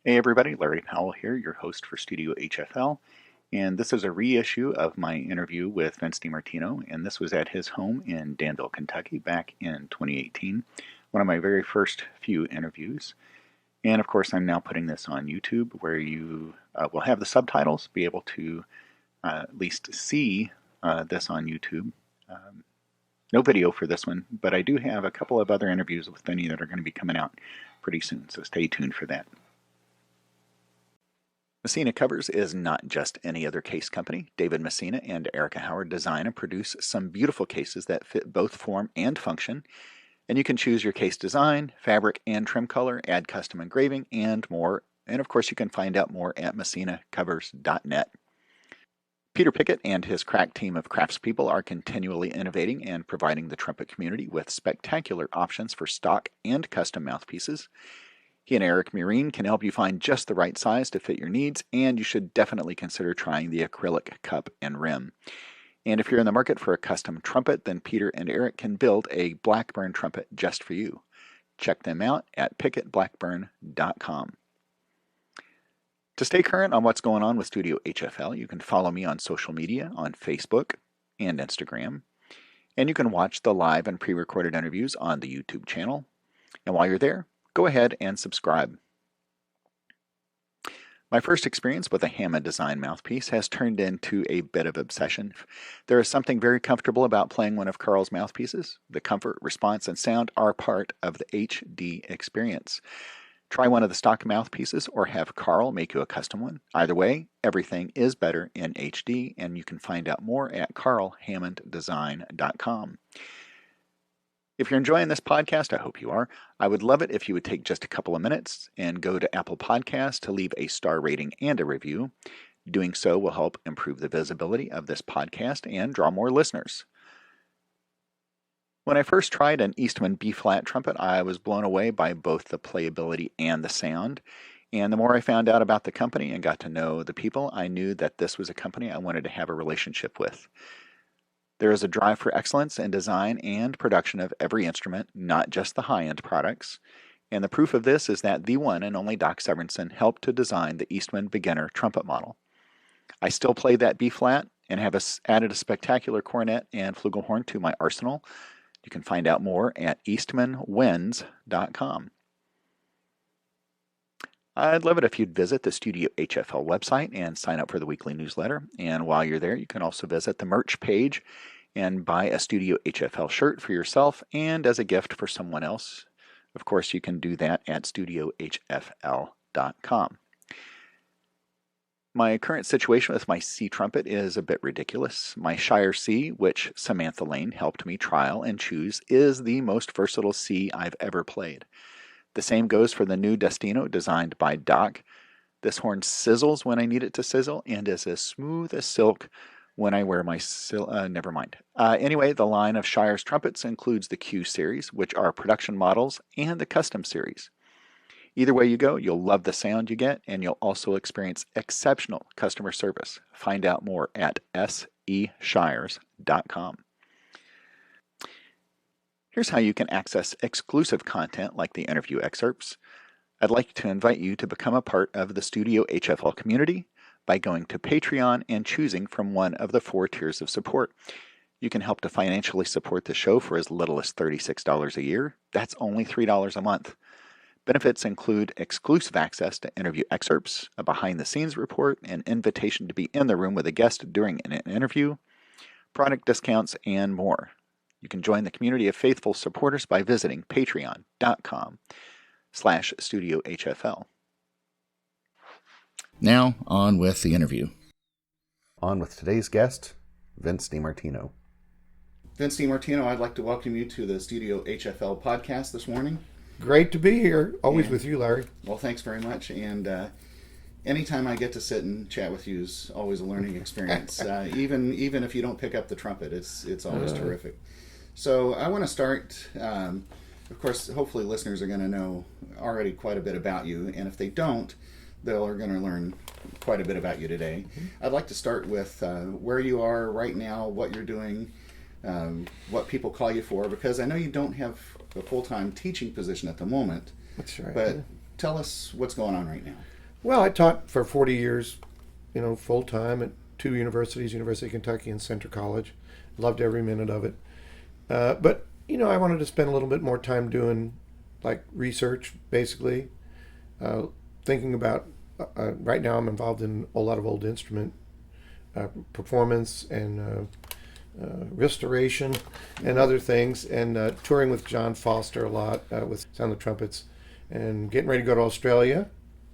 Hey everybody, Larry Powell here, your host for Studio HFL, and this is a reissue of my interview with Vince DiMartino, and this was at his home in Danville, Kentucky back in 2018, one of my very first few interviews. And of course, I'm now putting this on YouTube where you will have the subtitles, be able to at least see this on YouTube. No video for this one, but I do have a couple of other interviews with Vinny that are going to be coming out pretty soon, so stay tuned for that. Messina Covers is not just any other case company. David Messina and Erica Howard design and produce some beautiful cases that fit both form and function. And you can choose your case design, fabric, and trim color, add custom engraving, and more. And of course, you can find out more at messinacovers.net. Peter Pickett and his crack team of craftspeople are continually innovating and providing the trumpet community with spectacular options for stock and custom mouthpieces. He and Eric Murine can help you find just the right size to fit your needs, and you should definitely consider trying the acrylic cup and rim. And if you're in the market for a custom trumpet, then Peter and Eric can build a Blackburn trumpet just for you. Check them out at pickettblackburn.com. To stay current on what's going on with Studio HFL, you can follow me on social media on Facebook and Instagram. And you can watch the live and pre-recorded interviews on the YouTube channel. And while you're there, go ahead and subscribe. My first experience with a Hammond design mouthpiece has turned into a bit of obsession. There is something very comfortable about playing one of Carl's mouthpieces. The comfort, response, and sound are part of the HD experience. Try one of the stock mouthpieces or have Carl make you a custom one. Either way, everything is better in HD, and you can find out more at carlhammonddesign.com. If you're enjoying this podcast, I hope you are, I would love it if you would take just a couple of minutes and go to Apple Podcasts to leave a star rating and a review. Doing so will help improve the visibility of this podcast and draw more listeners. When I first tried an Eastman B-flat trumpet, I was blown away by both the playability and the sound. And the more I found out about the company and got to know the people, I knew that this was a company I wanted to have a relationship with. There is a drive for excellence in design and production of every instrument, not just the high-end products. And the proof of this is that the one and only Doc Severinsen helped to design the Eastman beginner trumpet model. I still play that B-flat and have added a spectacular cornet and flugelhorn to my arsenal. You can find out more at eastmanwins.com. I'd love it if you'd visit the Studio HFL website and sign up for the weekly newsletter. And while you're there, you can also visit the merch page and buy a Studio HFL shirt for yourself and as a gift for someone else. Of course, you can do that at studiohfl.com. My current situation with my C trumpet is a bit ridiculous. My Shire C, which Samantha Lane helped me trial and choose, is the most versatile C I've ever played. The same goes for the new Destino designed by Doc. This horn sizzles when I need it to sizzle and is as smooth as silk when I wear my never mind. Anyway, the line of Shire's trumpets includes the Q series, which are production models, and the custom series. Either way you go, you'll love the sound you get, and you'll also experience exceptional customer service. Find out more at seshires.com. Here's how you can access exclusive content like the interview excerpts. I'd like to invite you to become a part of the Studio HFL community by going to Patreon and choosing from one of the 4 tiers of support. You can help to financially support the show for as little as $36 a year. That's only $3 a month. Benefits include exclusive access to interview excerpts, a behind-the-scenes report, an invitation to be in the room with a guest during an interview, product discounts, and more. You can join the community of faithful supporters by visiting patreon.com/studiohfl. Now, on with the interview. On with today's guest, Vince DiMartino. Vince DiMartino, I'd like to welcome you to the Studio HFL podcast this morning. Great to be here. Always with you, Larry. Well, thanks very much. And anytime I get to sit and chat with you is always a learning experience. Even if you don't pick up the trumpet, it's always terrific. So I want to start, of course, hopefully listeners are going to know already quite a bit about you. And if they don't, they're going to learn quite a bit about you today. I'd like to start with where you are right now, what you're doing, what people call you for, because I know you don't have a full-time teaching position at the moment. That's right. But tell us what's going on right now. Well, I taught for 40 years, full time at two universities, University of Kentucky and Centre College. Loved every minute of it. But I wanted to spend a little bit more time doing like research, basically, thinking about. Right now, I'm involved in a lot of old instrument performance and restoration and other things, and touring with John Foster a lot with Sound the Trumpets, and getting ready to go to Australia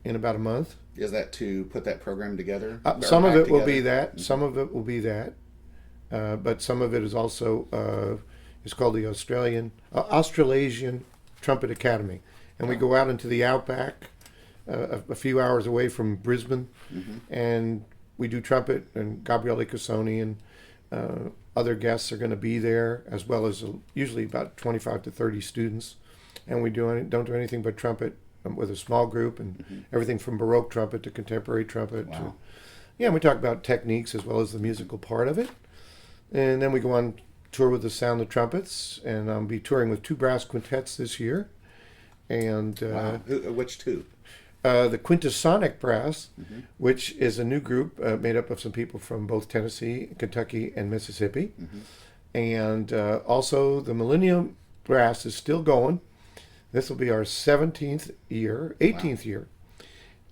in about a month. Is that to put that program together? Some of it will be that. Mm-hmm. Some of it will be that. But some of it is also it's called the Australasian Trumpet Academy, and we go out into the outback, a few hours away from Brisbane, mm-hmm. and we do trumpet. And Gabriele Cassoni and other guests are going to be there, as well as usually about 25 to 30 students, and we don't do anything but trumpet with a small group, and mm-hmm. everything from Baroque trumpet to contemporary trumpet. Wow. And we talk about techniques as well as the musical part of it. And then we go on tour with the Sound the Trumpets, and I'll be touring with two brass quintets this year. And wow. Which two? The Quintasonic Brass, mm-hmm. which is a new group made up of some people from both Tennessee, Kentucky, and Mississippi. Mm-hmm. And also the Millennium Brass is still going. This will be our 18th wow. year.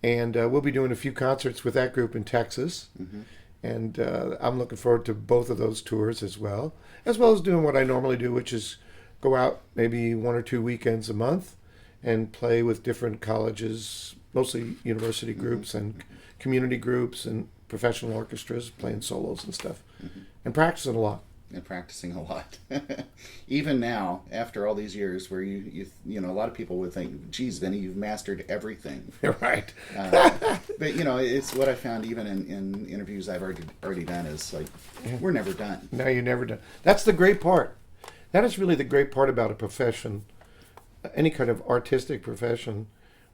And we'll be doing a few concerts with that group in Texas. Mm-hmm. And I'm looking forward to both of those tours as well as doing what I normally do, which is go out maybe 1 or 2 weekends a month and play with different colleges, mostly university groups mm-hmm. and community groups and professional orchestras, playing solos and stuff, mm-hmm. and practicing a lot. And practicing a lot. Even now, after all these years, where you a lot of people would think, geez, Vinny, you've mastered everything. Right. But it's what I found even in interviews I've already done is like, we're never done. No, you're never done. That's the great part. That is really the great part about a profession, any kind of artistic profession,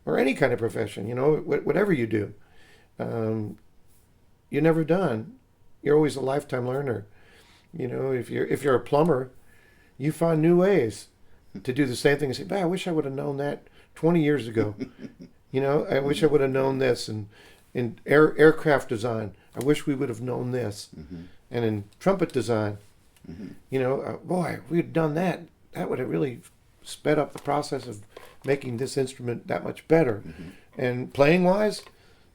or any kind of profession. Whatever you do, you're never done. You're always a lifetime learner. If you're a plumber, you find new ways to do the same thing and say, "Man, I wish I would have known that 20 years ago." I wish I would have known this. And in aircraft design, I wish we would have known this. Mm-hmm. And in trumpet design, mm-hmm. Boy, if we had done that, that would have really sped up the process of making this instrument that much better. Mm-hmm. And playing wise,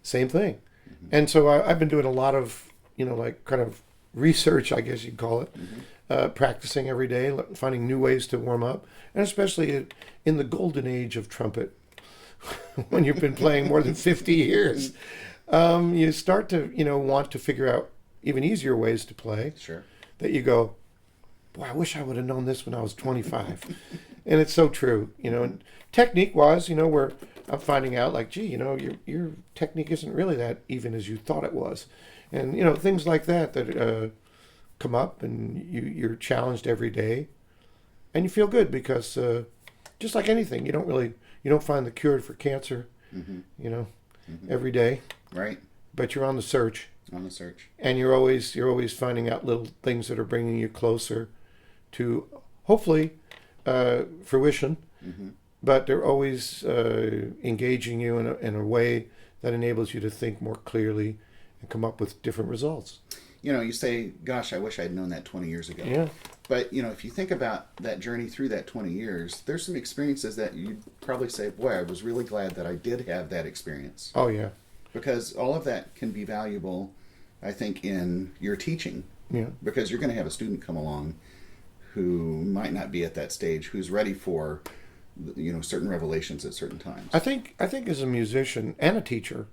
same thing. Mm-hmm. And so I've been doing a lot of, kind of research, I guess you'd call it, mm-hmm. Practicing every day, finding new ways to warm up, and especially in the golden age of trumpet, when you've been playing more than 50 years, you start to, want to figure out even easier ways to play. Sure. That you go, boy, I wish I would have known this when I was 25. And it's so true, and technique-wise, where I'm finding out, like, gee, your technique isn't really that even as you thought it was. And, things like that come up, and you're challenged every day. And you feel good because, just like anything, you don't find the cure for cancer, mm-hmm. Mm-hmm. every day. Right. But you're on the search. On the search. And you're always finding out little things that are bringing you closer to, hopefully, fruition. Mm-hmm. But they're always engaging you in a way that enables you to think more clearly and come up with different results. You say, gosh, I wish I'd known that 20 years ago. Yeah. But, if you think about that journey through that 20 years, there's some experiences that you'd probably say, boy, I was really glad that I did have that experience. Oh, yeah. Because all of that can be valuable, I think, in your teaching. Yeah. Because you're going to have a student come along who might not be at that stage, who's ready for, certain revelations at certain times. I think as a musician and a teacher,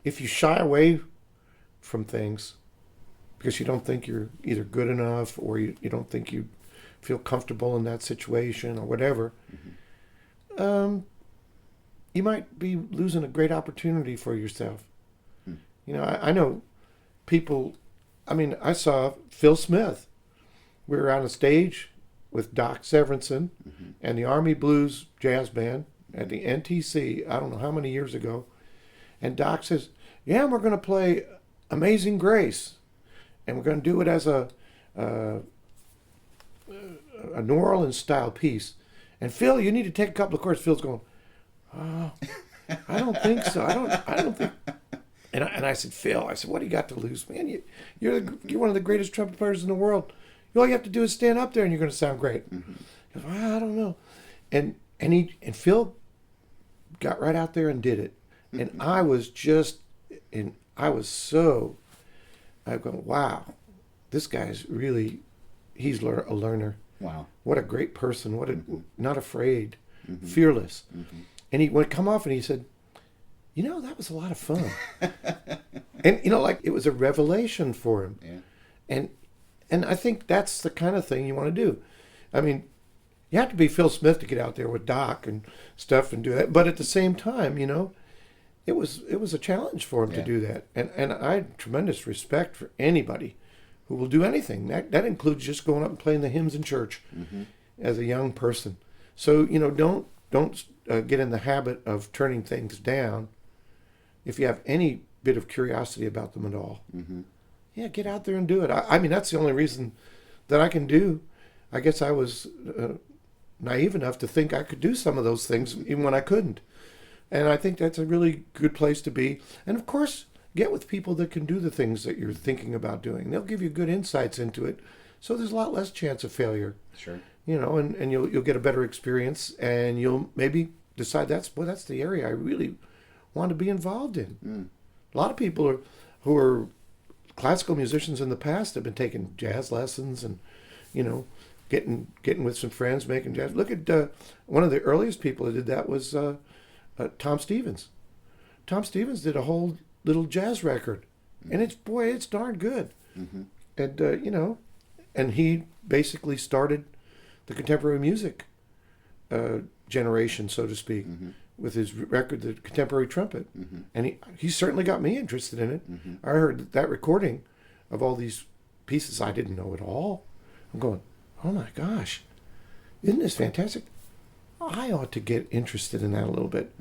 if you shy away from things because you don't think you're either good enough or you don't think you feel comfortable in that situation or whatever, mm-hmm. You might be losing a great opportunity for yourself. I know people, I saw Phil Smith. We were on a stage with Doc Severinsen mm-hmm. and the Army Blues Jazz Band at the NTC, I don't know how many years ago. And Doc says, yeah, we're going to play Amazing Grace. And we're going to do it as a New Orleans style piece. And Phil, you need to take a couple of chords. Phil's going, oh, I don't think so. I don't think. And I said, Phil, I said, what do you got to lose, man? You're one of the greatest trumpet players in the world. All you have to do is stand up there, and you're going to sound great. Mm-hmm. He goes, well, I don't know. And Phil got right out there and did it. And I was I'm going, wow, this guy's really, he's a learner. Wow. What a great person. Not afraid, Mm-hmm. fearless. Mm-hmm. And he would come off and he said, that was a lot of fun. And, like it was a revelation for him. Yeah. And I think that's the kind of thing you want to do. I mean, you have to be Phil Smith to get out there with Doc and stuff and do that. But at the same time, it was a challenge for him to do that. And I had tremendous respect for anybody who will do anything. That includes just going up and playing the hymns in church as a young person. So, don't get in the habit of turning things down if you have any bit of curiosity about them at all. Mm-hmm. Yeah, get out there and do it. I mean, that's the only reason that I can do. I guess I was naive enough to think I could do some of those things even when I couldn't. And I think that's a really good place to be. And of course, get with people that can do the things that you're thinking about doing. They'll give you good insights into it. So there's a lot less chance of failure. Sure. And you'll get a better experience, and you'll maybe decide that's the area I really want to be involved in. Mm. A lot of people who are classical musicians in the past have been taking jazz lessons and, getting with some friends, making jazz. Look at one of the earliest people that did that was Tom Stevens. Tom Stevens did a whole little jazz record, and it's darn good. Mm-hmm. And and he basically started the contemporary music generation, so to speak, with his record, The Contemporary Trumpet. Mm-hmm. And he certainly got me interested in it. Mm-hmm. I heard that recording of all these pieces I didn't know at all. I'm going, oh my gosh, isn't this fantastic? I ought to get interested in that a little bit.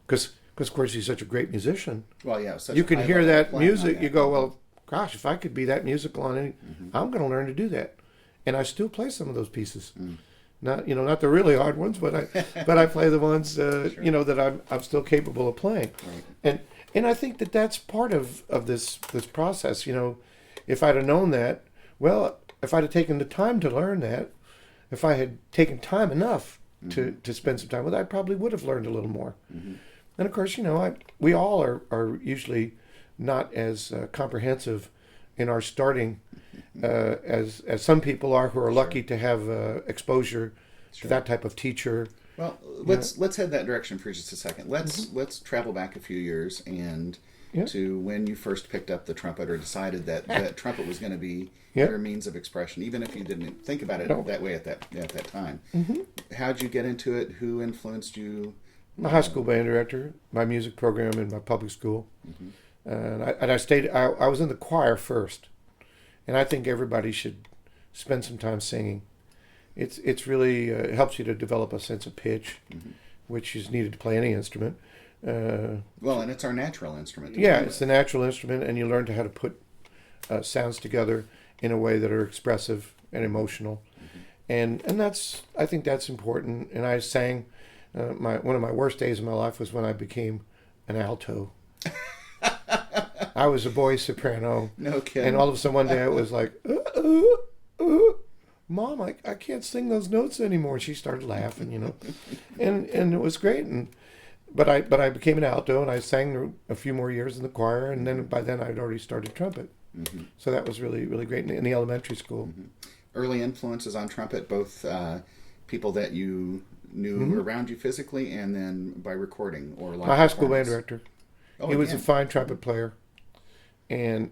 Because, of course, he's such a great musician. Well, yeah. You can hear that music, you go, well, gosh, if I could be that musical on any, I'm going to learn to do that. And I still play some of those pieces. Not the really hard ones, but I play the ones sure. That I'm still capable of playing. Right. And I think that's part of this process. If I'd have known that, well, if I'd have taken the time to learn that, if I had taken time enough to spend some time with it, I probably would have learned a little more. And of course, we all are usually not as comprehensive in our starting as some people are who are lucky to have exposure to that type of teacher. Well, let's head that direction for just a second. Let's travel back a few years and to when you first picked up the trumpet or decided that trumpet was going to be your means of expression, even if you didn't think about it that way at that time. How'd you get into it? Who influenced you? My high school band director, my music program in my public school. And I was in the choir first, and I think everybody should spend some time singing. It's really it helps you to develop a sense of pitch, which is needed to play any instrument. Well, and it's our natural instrument. It's the natural instrument, and you learn how to put sounds together in a way that are expressive and emotional, and I think that's important. And I sang. One of my worst days of my life was when I became an alto. I was a boy soprano. No kidding. And all of a sudden one day I was like, Mom, I can't sing those notes anymore. And she started laughing, and it was great. But I became an alto, and I sang a few more years in the choir, and then by then I'd already started trumpet. So that was really, really great in the elementary school. Early influences on trumpet, both people that you knew around you physically, and then by recording or live. My high school band director. Oh, he was a fine trumpet player, and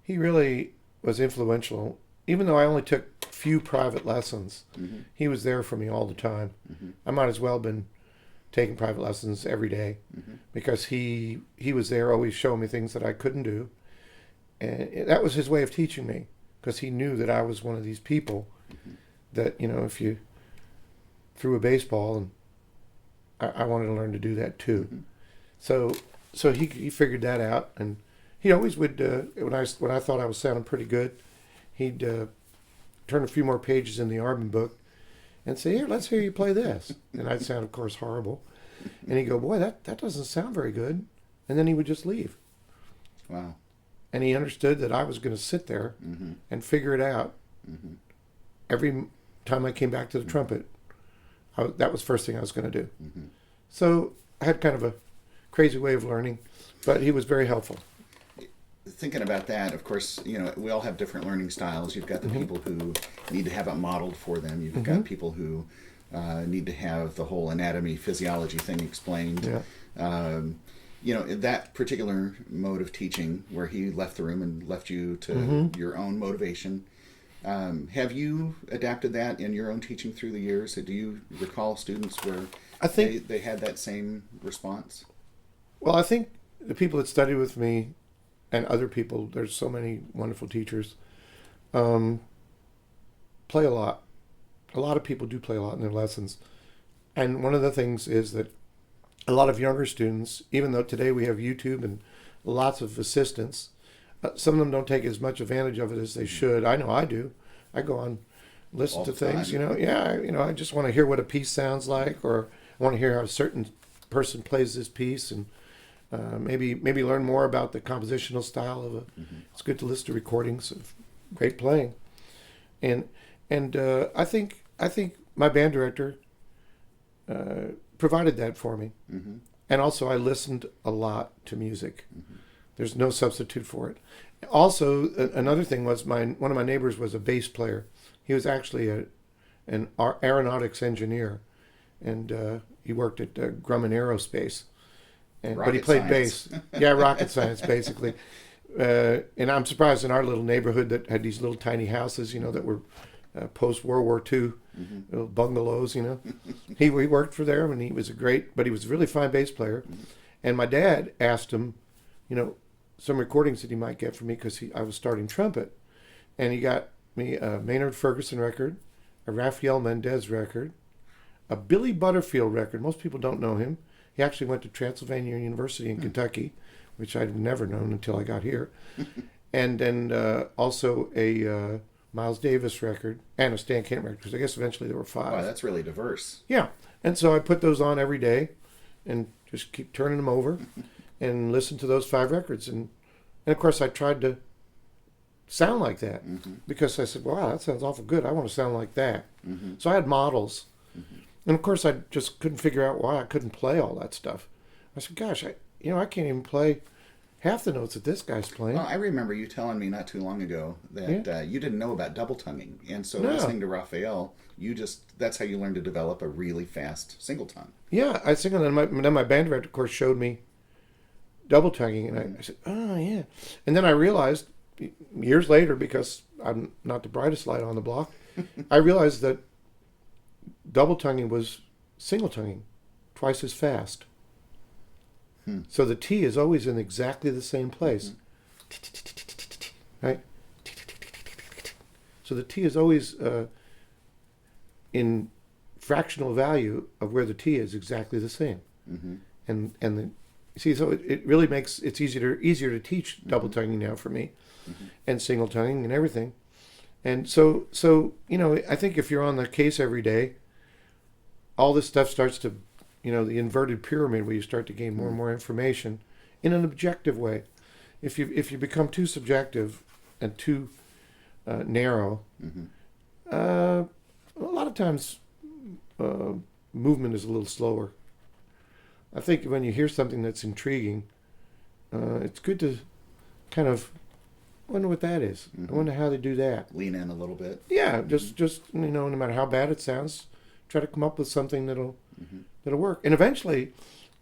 he really was influential. Even though I only took few private lessons, he was there for me all the time. I might as well have been taking private lessons every day because he was there always showing me things that I couldn't do. And that was his way of teaching me, because he knew that I was one of these people that, if you threw a baseball, and I wanted to learn to do that too. So he figured that out, and he always would, when I thought I was sounding pretty good, he'd turn a few more pages in the Arbin book and say, "Here, let's hear you play this." And I'd sound, of course, horrible. And he'd go, boy, that doesn't sound very good. And then he would just leave. Wow. And he understood that I was going to sit there Mm-hmm. and figure it out. Mm-hmm. Every time I came back to the trumpet, that was the first thing I was going to do. Mm-hmm. So I had kind of a crazy way of learning, but he was very helpful. Thinking about that, of course, we all have different learning styles. You've got the people who need to have it modeled for them. You've got people who need to have the whole anatomy, physiology thing explained. Yeah. That particular mode of teaching where he left the room and left you to your own motivation. Have you adapted that in your own teaching through the years? Do you recall students where I think they had that same response? Well, I think the people that study with me and other people, there's so many wonderful teachers, play a lot. A lot of people do play a lot in their lessons. And one of the things is that a lot of younger students, even though today we have YouTube and lots of assistance, some of them don't take as much advantage of it as they should. I know I do. I go on, listen All to the things, time. I just want to hear what a piece sounds like, or I want to hear how a certain person plays this piece, and maybe learn more about the compositional style of It's good to listen to recordings of great playing, and I think my band director provided that for me, and also I listened a lot to music. There's no substitute for it. Also, another thing was one of my neighbors was a bass player. He was actually an aeronautics engineer, and he worked at Grumman Aerospace. But he played bass. Yeah, rocket science, basically. And I'm surprised in our little neighborhood that had these little tiny houses, that were post-World War II, little bungalows, He worked for there, and he was but he was a really fine bass player. And my dad asked him, some recordings that he might get from me because I was starting trumpet. And he got me a Maynard Ferguson record, a Rafael Mendez record, a Billy Butterfield record. Most people don't know him. He actually went to Transylvania University in Kentucky, which I'd never known until I got here. And then also a Miles Davis record and a Stan Kenton record, because I guess eventually there were 5. Wow, that's really diverse. Yeah. And so I put those on every day and just keep turning them over and listen to those 5 records. And of course, I tried to sound like that because I said, wow, that sounds awful good. I want to sound like that. So I had models. And of course, I just couldn't figure out why I couldn't play all that stuff. I said, gosh, I can't even play half the notes that this guy's playing. Well, I remember you telling me not too long ago that you didn't know about double tonguing. And so listening to Raphael, that's how you learned to develop a really fast single tongue. Yeah, I think then my band director, of course, showed me double tonguing, and I said, oh, yeah. And then I realized, years later, because I'm not the brightest light on the block, I realized that double tonguing was single tonguing, twice as fast. So the T is always in exactly the same place. Right? So the T is always in fractional value of where the T is exactly the same. And so it really makes it's easier to teach double tonguing now for me, and single tonguing and everything. And so I think if you're on the case every day, all this stuff starts to, the inverted pyramid where you start to gain more and more information in an objective way. If you become too subjective and too narrow, a lot of times movement is a little slower. I think when you hear something that's intriguing, it's good to kind of wonder what that is. I wonder how they do that. Lean in a little bit. Yeah, just no matter how bad it sounds, try to come up with something that'll work. And eventually,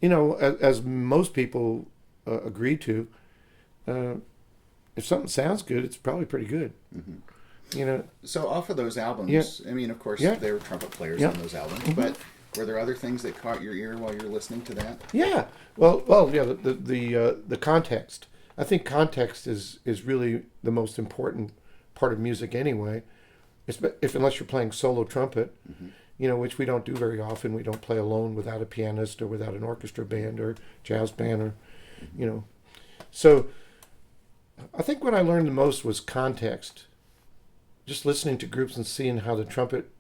as most people agree to, if something sounds good, it's probably pretty good. So off of those albums, I mean, of course, they were trumpet players on those albums, but were there other things that caught your ear while you were listening to that? Yeah. Well, yeah. The context. I think context is really the most important part of music anyway. Unless you're playing solo trumpet, which we don't do very often. We don't play alone without a pianist or without an orchestra band or jazz band or, So I think what I learned the most was context. Just listening to groups and seeing how the trumpet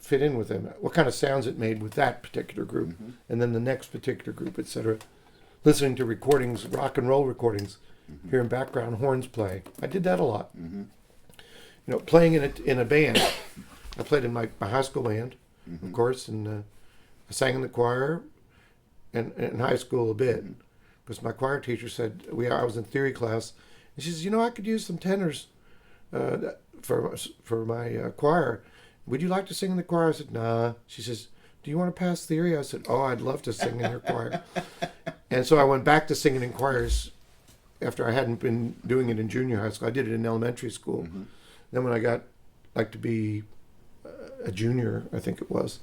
fit in with them, what kind of sounds it made with that particular group, and then the next particular group, etc. Listening to recordings, rock and roll recordings, hearing background horns play. I did that a lot. You know, playing in a band. I played in my high school band, of course, and I sang in the choir, and in high school a bit, because my choir teacher said I was in theory class, and she says, I could use some tenors for my choir. Would you like to sing in the choir? I said, nah. She says, do you want to pass theory? I said, oh, I'd love to sing in your choir. And so I went back to singing in choirs after I hadn't been doing it in junior high school. I did it in elementary school. Then when I got to be a junior, I think it was,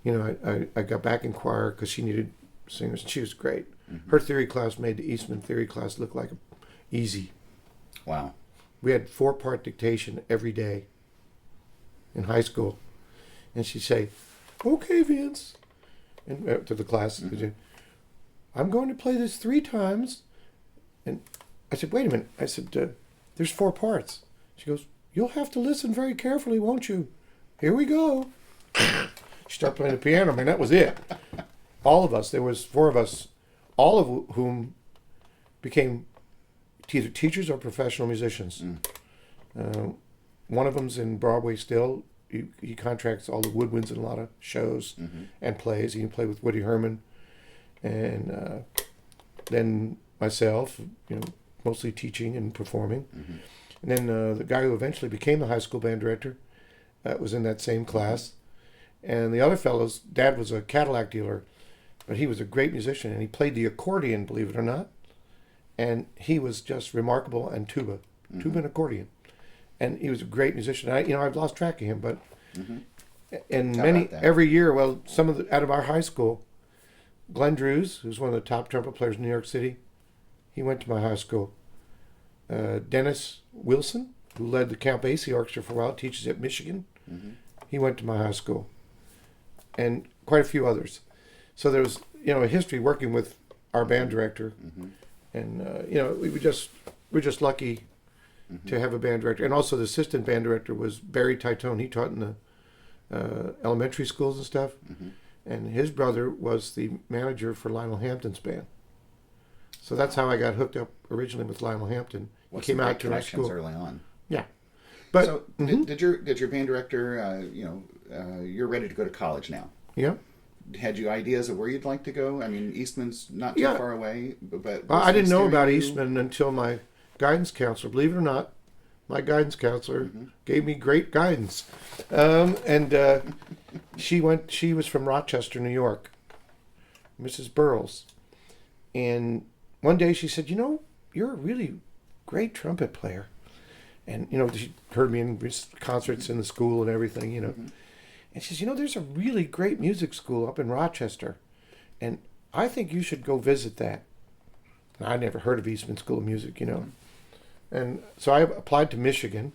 I got back in choir because she needed singers, and she was great. Her theory class made the Eastman theory class look like easy. Wow. We had 4-part dictation every day in high school. And she'd say, okay, Vince, and to the class, I'm going to play this 3 times. And I said, wait a minute. I said, there's 4 parts. She goes, you'll have to listen very carefully, won't you? Here we go. She started playing the piano. I mean, that was it. All of us, there was 4 of us, all of whom became either teachers or professional musicians. One of them's in Broadway still. He contracts all the woodwinds in a lot of shows and plays. He can play with Woody Herman. And then myself, mostly teaching and performing. And then the guy who eventually became the high school band director was in that same class. And the other fellow's dad was a Cadillac dealer, but he was a great musician, and he played the accordion, believe it or not. And he was just remarkable, and tuba and accordion. And he was a great musician. I've lost track of him, but every year, some of out of our high school, Glenn Drews, who's one of the top trumpet players in New York City, he went to my high school. Dennis Wilson, who led the Count Basie Orchestra for a while, teaches at Michigan. He went to my high school. And quite a few others. So there was, a history working with our band director. And, we're just lucky to have a band director. And also the assistant band director was Barry Titone. He taught in the elementary schools and stuff. And his brother was the manager for Lionel Hampton's band. So that's how I got hooked up originally with Lionel Hampton. He came out to our school early on. Yeah. But so did your band director, you're ready to go to college now? Yeah. Had you ideas of where you'd like to go? I mean, Eastman's not too far away, but I didn't know about Eastman until my guidance counselor. Believe it or not, my guidance counselor gave me great guidance, she was from Rochester, New York, Mrs. Burles, and one day she said, you're a really great trumpet player, and she heard me in concerts in the school and everything, and she says, there's a really great music school up in Rochester, and I think you should go visit that. And I never heard of Eastman School of Music, And so I applied to Michigan.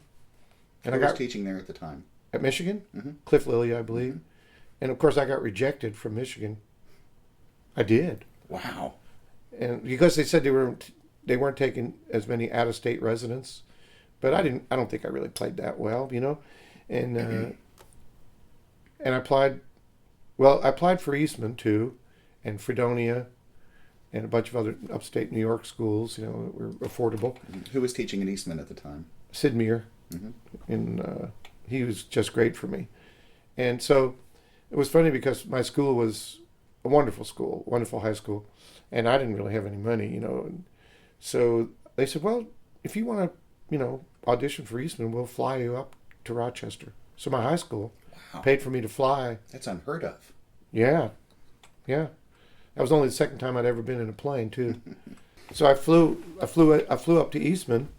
And I was teaching there at the time. At Michigan? Cliff Lilly, I believe. And of course I got rejected from Michigan. I did. Wow. And because they said they weren't taking as many out-of-state residents. But I don't think I really played that well, And and I applied for Eastman too, and Fredonia, and a bunch of other upstate New York schools, that were affordable. Who was teaching at Eastman at the time? Sid Meir. And he was just great for me. And so it was funny because my school was a wonderful school, wonderful high school, and I didn't really have any money, And so they said, well, if you want to, audition for Eastman, we'll fly you up to Rochester. So my high school paid for me to fly. That's unheard of. Yeah. That was only the second time I'd ever been in a plane too. So I flew up to Eastman,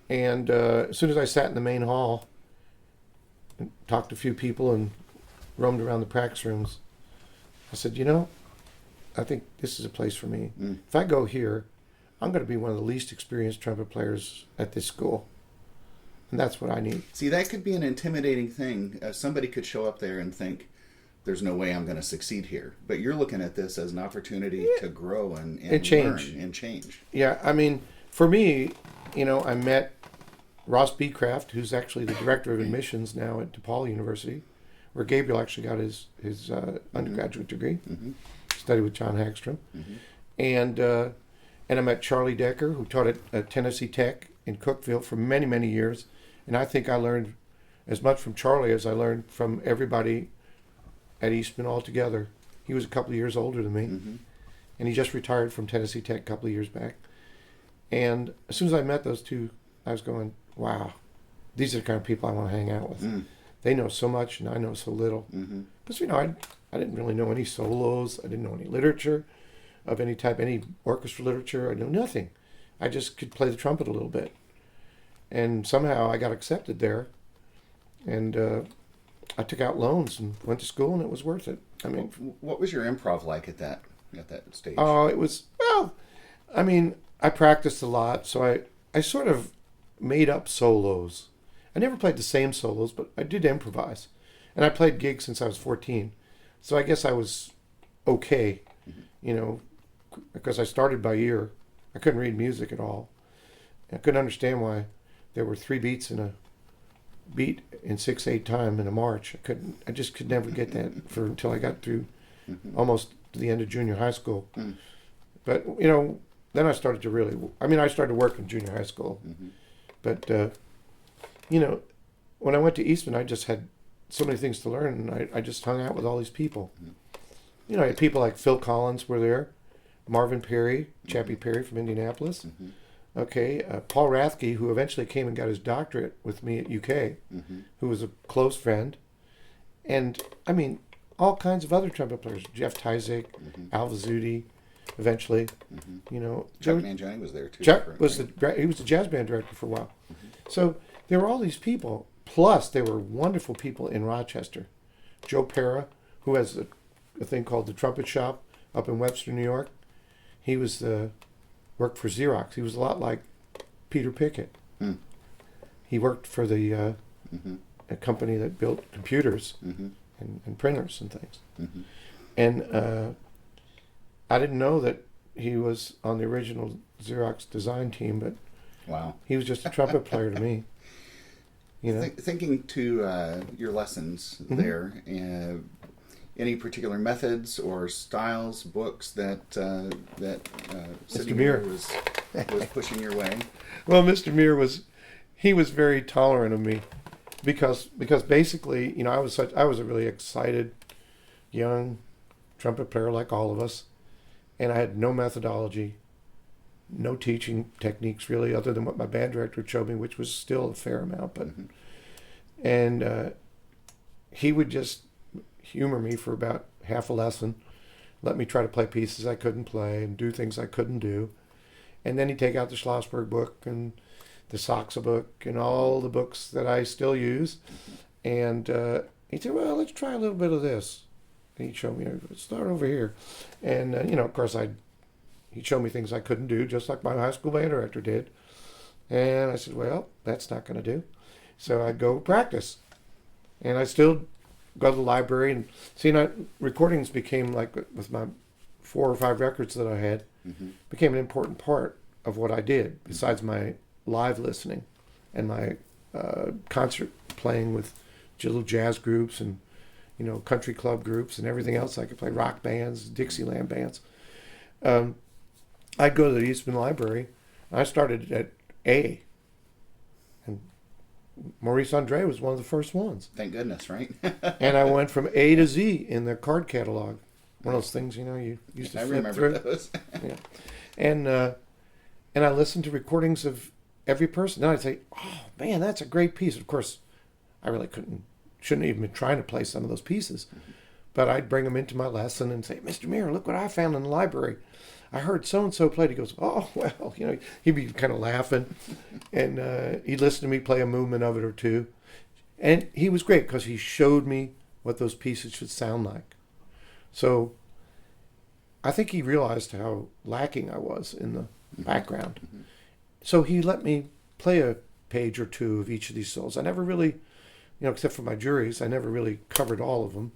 and as soon as I sat in the main hall and talked to a few people and roamed around the practice rooms, I said, I think this is a place for me. If I go here, I'm going to be one of the least experienced trumpet players at this school. And that's what I need. See, that could be an intimidating thing. Somebody could show up there and think, there's no way I'm going to succeed here. But you're looking at this as an opportunity to grow and change. Learn and change. Yeah, I mean, for me, I met Ross Beecraft, who's actually the director of admissions now at DePaul University. where Gabriel actually got his undergraduate degree. Studied with John Hagstrom. And I met Charlie Decker, who taught at Tennessee Tech in Cookeville for many, many years. And I think I learned as much from Charlie as I learned from everybody at Eastman altogether. He was a couple of years older than me. And he just retired from Tennessee Tech a couple of years back. And as soon as I met those two, I was going, wow, these are the kind of people I want to hang out with. They know so much and I know so little. Because, I didn't really know any solos. I didn't know any literature of any type, any orchestra literature. I knew nothing. I just could play the trumpet a little bit. And somehow I got accepted there. And I took out loans and went to school, and it was worth it. I mean, what was your improv like at that stage? Oh, it was, well, I mean, I practiced a lot, so I sort of made up solos. I never played the same solos, but I did improvise. And I played gigs since I was 14. So I guess I was okay, because I started by ear. I couldn't read music at all. I couldn't understand why there were 3 beats in a beat in 6/8 time in a march. I just could never get that until I got through almost to the end of junior high school. But, then I started to I started to work in junior high school. But, when I went to Eastman, I just had so many things to learn, and I just hung out with all these people. I had people like Phil Collins were there, Marvin Perry, Chappie Perry from Indianapolis. Paul Rathke, who eventually came and got his doctorate with me at UK, who was a close friend. And, all kinds of other trumpet players, Jeff Tyzik, Al Vizzuti, eventually. Chuck Mangione was there too. Chuck was he was the jazz band director for a while. So there were all these people. Plus, there were wonderful people in Rochester. Joe Pera, who has a thing called the Trumpet Shop up in Webster, New York. He was worked for Xerox. He was a lot like Peter Pickett. He worked for the a company that built computers and printers and things. And I didn't know that he was on the original Xerox design team, but wow, he was just a trumpet player to me. Thinking to your lessons there, any particular methods or styles, books that Mr. Muir was pushing your way? Well, Mr. Muir was very tolerant of me because basically, I was a really excited young trumpet player like all of us, and I had no methodology, no teaching techniques really, other than what my band director had showed me, which was still a fair amount. But and he would just humor me for about half a lesson, let me try to play pieces I couldn't play and do things I couldn't do, and then he'd take out the Schlossberg book and the Saxa book and all the books that I still use, and he'd say, "Well, let's try a little bit of this." And he'd show me, "Let's start over here," and of course he'd show me things I couldn't do, just like my high school band director did. And I said, well, that's not going to do. So I'd go practice. And I still go to the library. And recordings became like, with my 4 or 5 records that I had, became an important part of what I did, besides my live listening and my concert playing with little jazz groups and, country club groups and everything else. I could play rock bands, Dixieland bands. I'd go to the Eastman Library. I started at A. And Maurice Andre was one of the first ones. Thank goodness, right? And I went from A to Z in the card catalog. One of those things, you used to flip remember through. those. Yeah. And I listened to recordings of every person. Then I'd say, oh, man, that's a great piece. Of course, I really shouldn't even been trying to play some of those pieces. But I'd bring them into my lesson and say, Mr. Muir, look what I found in the library. I heard so-and-so played. He goes, oh, well, he'd be kind of laughing. And he'd listen to me play a movement of it or two. And he was great because he showed me what those pieces should sound like. So I think he realized how lacking I was in the background. So he let me play a page or two of each of these solos. I never really, except for my juries, I never really covered all of them.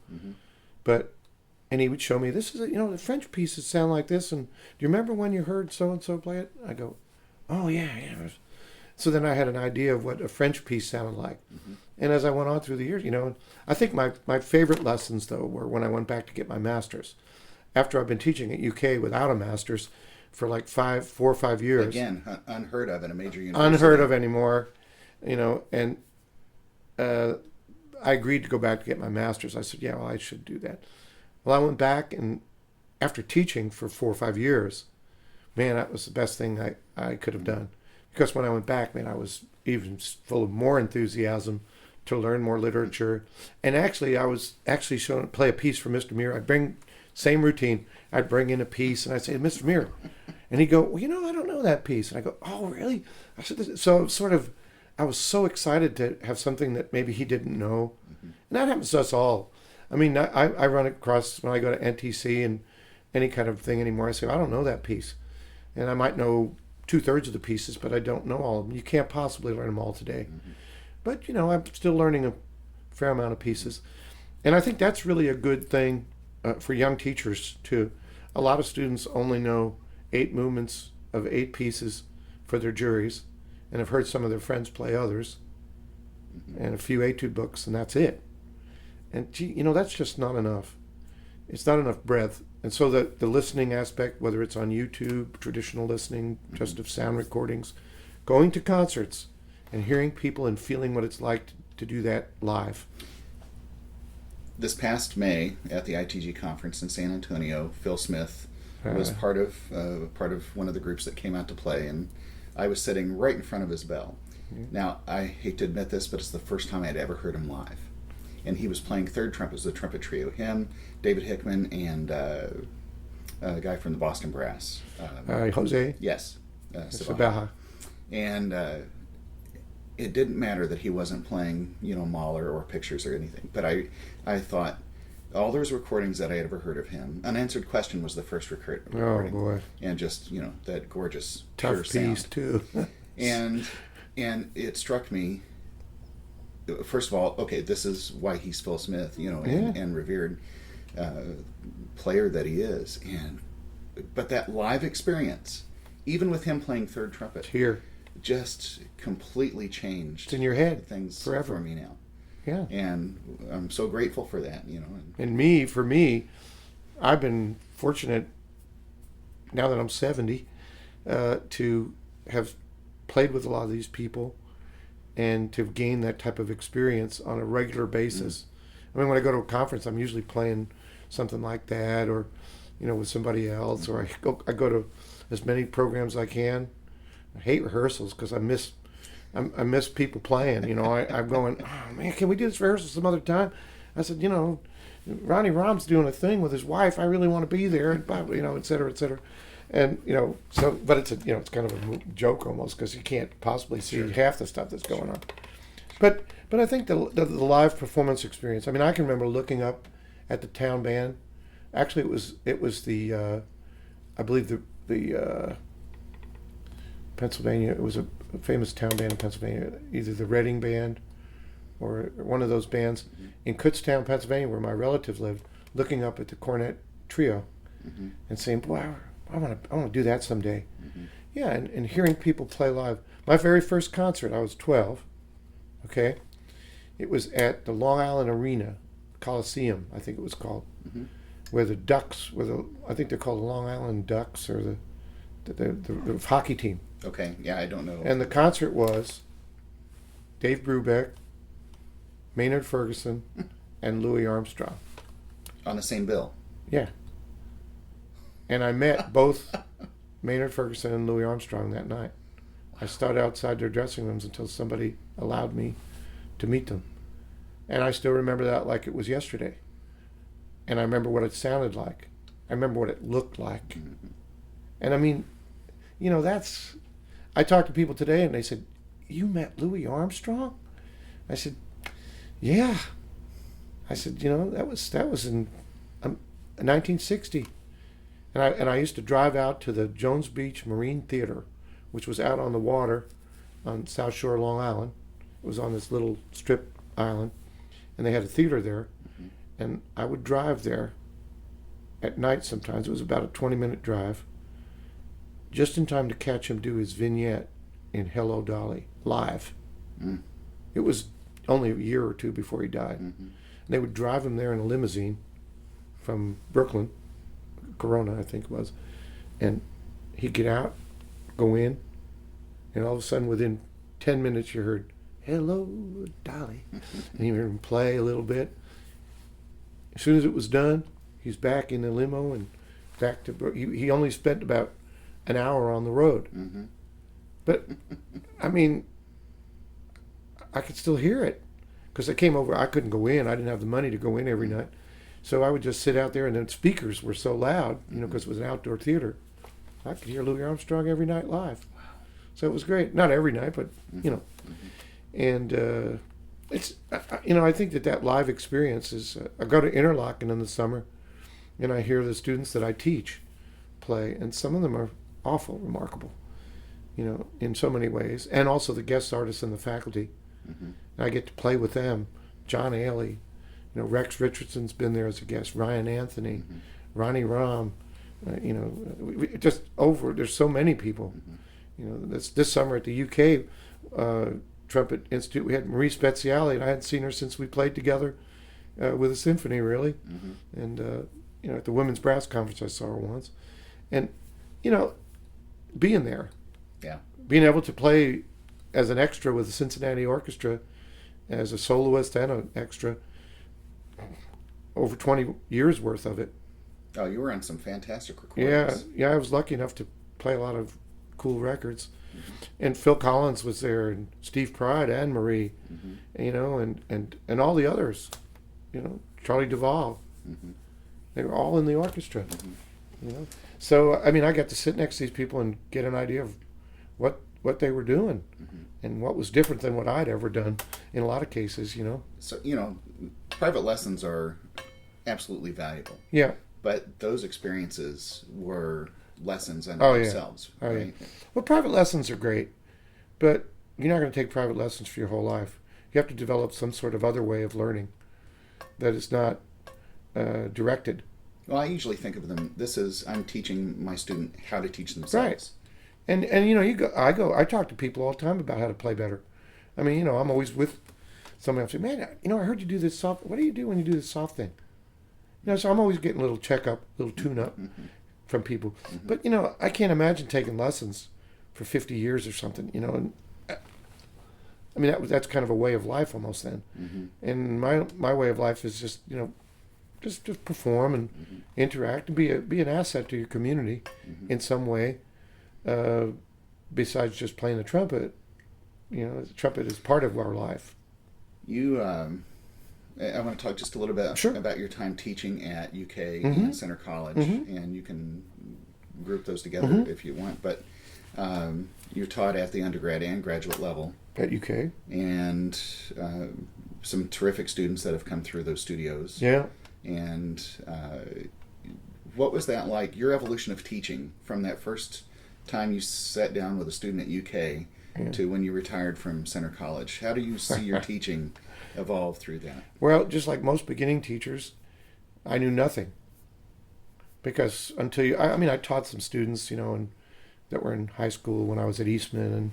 And he would show me, this is, the French pieces sound like this. And do you remember when you heard so-and-so play it? I go, oh, yeah. So then I had an idea of what a French piece sounded like. And as I went on through the years, I think my favorite lessons, though, were when I went back to get my master's. After I've been teaching at UK without a master's for like 4 or 5 years. Again, unheard of in a major university. Unheard of anymore, and I agreed to go back to get my master's. I said, yeah, well, I should do that. Well, I went back, and after teaching for 4 or 5 years, man, that was the best thing I could have done. Because when I went back, man, I was even full of more enthusiasm to learn more literature. And actually, I was actually shown to play a piece for Mr. Muir. I'd bring, same routine, I'd bring in a piece, and I'd say, Mr. Muir. And he'd go, well, I don't know that piece. And I go, oh, really? I said, so I was so excited to have something that maybe he didn't know. And that happens to us all. I mean, I run across, when I go to NTC and any kind of thing anymore, I say, I don't know that piece. And I might know 2/3 of the pieces, but I don't know all of them. You can't possibly learn them all today. But, I'm still learning a fair amount of pieces. And I think that's really a good thing for young teachers, too. A lot of students only know 8 movements of 8 pieces for their juries, and have heard some of their friends play others, and a few etude books, and that's it. And that's just not enough. It's not enough breadth. And so the listening aspect, whether it's on YouTube, traditional listening, just of sound recordings, going to concerts and hearing people and feeling what it's like to do that live. This past May at the ITG conference in San Antonio, Phil Smith was part of one of the groups that came out to play, and I was sitting right in front of his bell. Now, I hate to admit this, but it's the first time I'd ever heard him live. And he was playing third trumpet. It was the trumpet trio. Him, David Hickman, and a guy from the Boston Brass. Jose? Yes. Sabaha. And it didn't matter that he wasn't playing, Mahler or pictures or anything. But I thought, all those recordings that I had ever heard of him, Unanswered Question was the first recording. Oh, boy. And just, that gorgeous, tough pure piece, sound. too. and it struck me, first of all, okay, this is why he's Phil Smith, and revered player that he is. But that live experience, even with him playing third trumpet, here, just completely changed. It's in your head things forever for me now. Yeah. And I'm so grateful for that, And for me, I've been fortunate, now that I'm 70, to have played with a lot of these people and to gain that type of experience on a regular basis. I mean, when I go to a conference, I'm usually playing something like that, or with somebody else, or I go to as many programs as I can. I hate rehearsals because I miss people playing. I'm going, oh man, can we do this rehearsal some other time? I said, Ronnie Rahm's doing a thing with his wife. I really want to be there, and et cetera, et cetera. And but it's it's kind of a joke almost, because you can't possibly see half the stuff that's going on. But I think the live performance experience. I mean, I can remember looking up at the town band. Actually, it was the I believe the Pennsylvania. It was a famous town band in Pennsylvania, either the Reading Band or one of those bands in Kutztown, Pennsylvania, where my relative lived. Looking up at the cornet trio and saying, "Boy, I want to do that someday." Yeah, and hearing people play live. My very first concert, I was 12. Okay, it was at the Long Island Arena, Coliseum, I think it was called, where the Ducks, I think they're called the Long Island Ducks, or the hockey team. Okay, yeah, I don't know. And the concert was Dave Brubeck, Maynard Ferguson, and Louis Armstrong. On the same bill. Yeah. And I met both Maynard Ferguson and Louis Armstrong that night. I stood outside their dressing rooms until somebody allowed me to meet them. And I still remember that like it was yesterday. And I remember what it sounded like. I remember what it looked like. And I mean, I talked to people today and they said, "You met Louis Armstrong?" I said, "Yeah." I said, that was in 1960. And I used to drive out to the Jones Beach Marine Theater, which was out on the water on South Shore, Long Island. It was on this little strip island, and they had a theater there. And I would drive there at night sometimes. It was about a 20-minute drive, just in time to catch him do his vignette in Hello Dolly live. Mm. It was only a year or two before he died. Mm-hmm. And they would drive him there in a limousine from Brooklyn, Corona, I think it was. And he'd get out, go in, and all of a sudden within 10 minutes you heard, "Hello, Dolly." And you heard him play a little bit. As soon as it was done, he's back in the limo and back to, he only spent about an hour on the road. Mm-hmm. But, I mean, I could still hear it because I came over. I couldn't go in. I didn't have the money to go in every night. So I would just sit out there, and the speakers were so loud, because it was an outdoor theater. I could hear Louis Armstrong every night live. So it was great. Not every night, but, And it's, I think that live experience is, I go to Interlochen in the summer, and I hear the students that I teach play, and some of them are awful remarkable, in so many ways. And also the guest artists and the faculty. Mm-hmm. I get to play with them. John Ailey, Rex Richardson's been there as a guest. Ryan Anthony, Ronnie Rahm, there's so many people. This summer at the UK Trumpet Institute, we had Marie Speziale, and I hadn't seen her since we played together with a symphony, really. Mm-hmm. And, at the Women's Brass Conference, I saw her once. And, being there. Yeah. Being able to play as an extra with the Cincinnati Orchestra, as a soloist and an extra, over 20 years worth of it. Oh, you were on some fantastic recordings. Yeah, I was lucky enough to play a lot of cool records. Mm-hmm. And Phil Collins was there, and Steve Pride, and Marie, and all the others, Charlie Duvall. Mm-hmm. They were all in the orchestra. Mm-hmm. So I got to sit next to these people and get an idea of what they were doing, and what was different than what I'd ever done in a lot of cases. So private lessons are absolutely valuable. Yeah. But those experiences were lessons in themselves, right? Yeah. Well, private lessons are great, but you're not going to take private lessons for your whole life. You have to develop some sort of other way of learning that is not directed. Well, I usually think of them. I'm teaching my student how to teach themselves. Right. And I talk to people all the time about how to play better. I'm always with somebody else. Say, man, I heard you do this soft. What do you do when you do this soft thing? So I'm always getting a little checkup, a little tune-up from people. Mm-hmm. But, I can't imagine taking lessons for 50 years or something, And, that's kind of a way of life almost then. Mm-hmm. And my way of life is just, just perform and interact and be an asset to your community in some way. Besides just playing the trumpet, the trumpet is part of our life. I want to talk just a little bit about your time teaching at UK and Center College, and you can group those together if you want. But you taught at the undergrad and graduate level at UK, and some terrific students that have come through those studios. Yeah. And what was that like? Your evolution of teaching from that first time you sat down with a student at UK to when you retired from Center College. How do you see your teaching evolve through that? Well, just like most beginning teachers, I knew nothing. Because until I taught some students, that were in high school when I was at Eastman